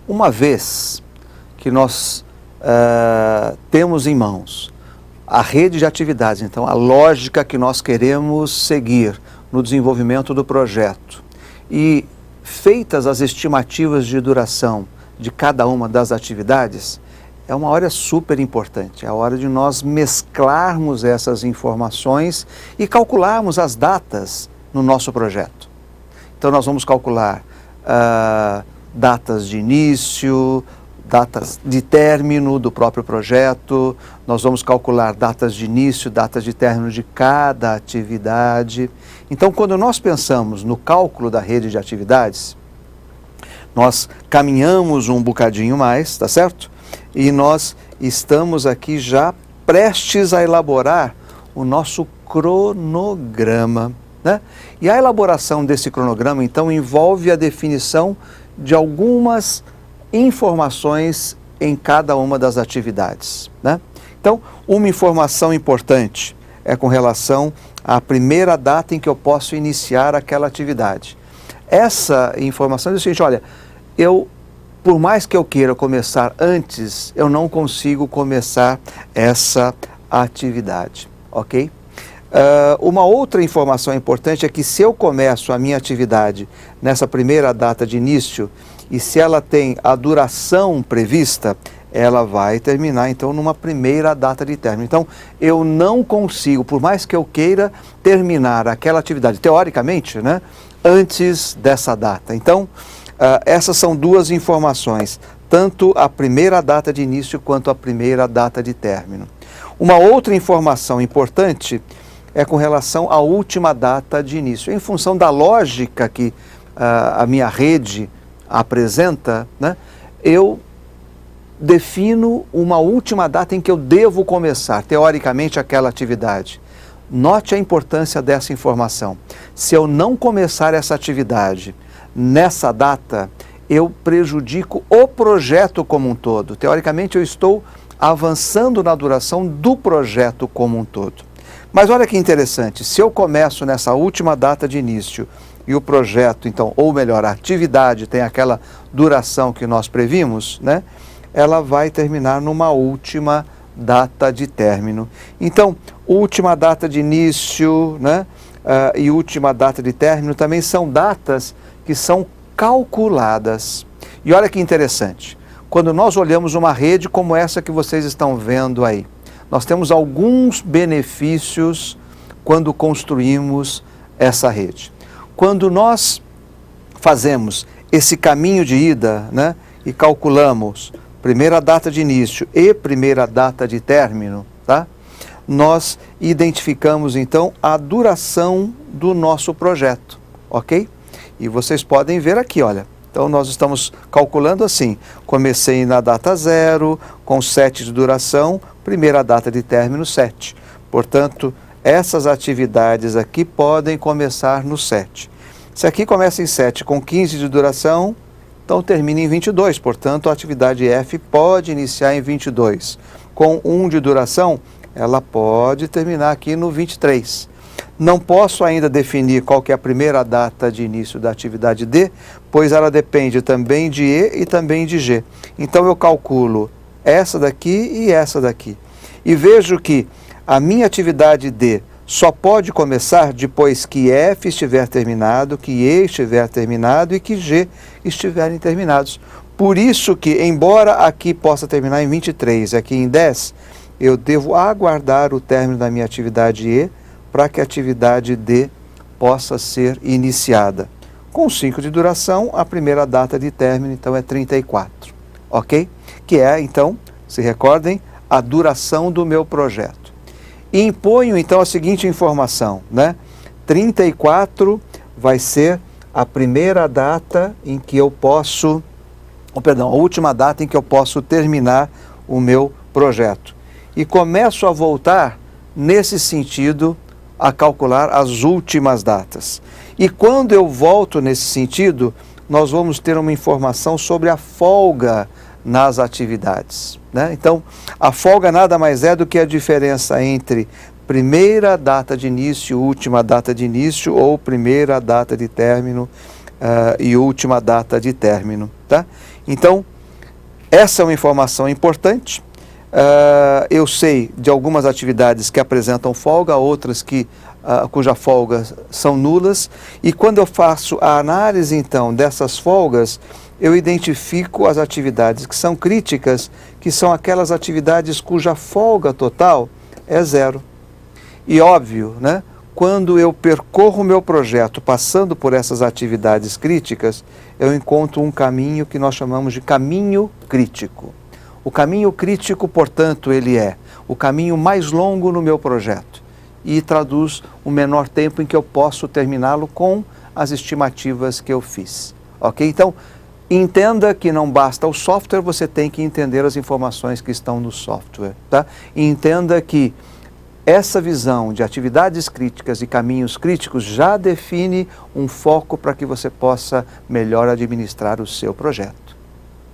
Uma vez que nós temos em mãos a rede de atividades, então a lógica que nós queremos seguir no desenvolvimento do projeto e feitas as estimativas de duração de cada uma das atividades, é uma hora super importante, é a hora de nós mesclarmos essas informações e calcularmos as datas no nosso projeto. Então nós vamos calcular datas de início, datas de término do próprio projeto, nós vamos calcular datas de início, datas de término de cada atividade. Então, quando nós pensamos no cálculo da rede de atividades, nós caminhamos um bocadinho mais, tá certo? E nós estamos aqui já prestes a elaborar o nosso cronograma, né? E a elaboração desse cronograma, então, envolve a definição de algumas informações em cada uma das atividades, né? Então, uma informação importante é com relação à primeira data em que eu posso iniciar aquela atividade. Essa informação diz o seguinte: olha, por mais que eu queira começar antes, eu não consigo começar essa atividade, ok? Uma outra informação importante é que se eu começo a minha atividade nessa primeira data de início e se ela tem a duração prevista, ela vai terminar então numa primeira data de término. Então eu não consigo, por mais que eu queira terminar aquela atividade, teoricamente, né, antes dessa data. Então essas são duas informações, tanto a primeira data de início quanto a primeira data de término. Uma outra informação importante é com relação à última data de início. Em função da lógica que a minha rede apresenta, né, eu defino uma última data em que eu devo começar, teoricamente, aquela atividade. Note a importância dessa informação. Se eu não começar essa atividade nessa data, eu prejudico o projeto como um todo. Teoricamente, eu estou avançando na duração do projeto como um todo. Mas olha que interessante, se eu começo nessa última data de início e o projeto, então, ou melhor, a atividade tem aquela duração que nós previmos, né, ela vai terminar numa última data de término. Então, última data de início, né, e última data de término também são datas que são calculadas. E olha que interessante, quando nós olhamos uma rede como essa que vocês estão vendo aí, nós temos alguns benefícios quando construímos essa rede. Quando nós fazemos esse caminho de ida, né, e calculamos primeira data de início e primeira data de término, tá? Nós identificamos então a duração do nosso projeto, ok? E vocês podem ver aqui, olha. Então nós estamos calculando assim, comecei na data 0, com 7 de duração, primeira data de término 7. Portanto, essas atividades aqui podem começar no 7. Se aqui começa em 7 com 15 de duração, então termina em 22. Portanto, a atividade F pode iniciar em 22. Com 1 de duração, ela pode terminar aqui no 23. Não posso ainda definir qual que é a primeira data de início da atividade D, pois ela depende também de E e também de G. Então eu calculo essa daqui e essa daqui. E vejo que a minha atividade D só pode começar depois que F estiver terminado, que E estiver terminado e que G estiverem terminados. Por isso que, embora aqui possa terminar em 23 e aqui em 10, eu devo aguardar o término da minha atividade E para que a atividade D possa ser iniciada. Com 5 de duração, a primeira data de término, então, é 34, ok? Que é, então, se recordem, a duração do meu projeto. E imponho, então, a seguinte informação, né? 34 vai ser a primeira data em que eu posso, a última data em que eu posso terminar o meu projeto. E começo a voltar, nesse sentido, a calcular as últimas datas. E quando eu volto nesse sentido, nós vamos ter uma informação sobre a folga nas atividades, né? Então, a folga nada mais é do que a diferença entre primeira data de início, última data de início, ou primeira data de término e última data de término, tá? Então, essa é uma informação importante. Eu sei de algumas atividades que apresentam folga, outras cuja folga são nulas, e quando eu faço a análise, então, dessas folgas, eu identifico as atividades que são críticas, que são aquelas atividades cuja folga total é zero. E óbvio, né? Quando eu percorro o meu projeto passando por essas atividades críticas, eu encontro um caminho que nós chamamos de caminho crítico. O caminho crítico, portanto, ele é o caminho mais longo no meu projeto e traduz o menor tempo em que eu posso terminá-lo com as estimativas que eu fiz. Ok? Então, entenda que não basta o software, você tem que entender as informações que estão no software. Tá? E entenda que essa visão de atividades críticas e caminhos críticos já define um foco para que você possa melhor administrar o seu projeto.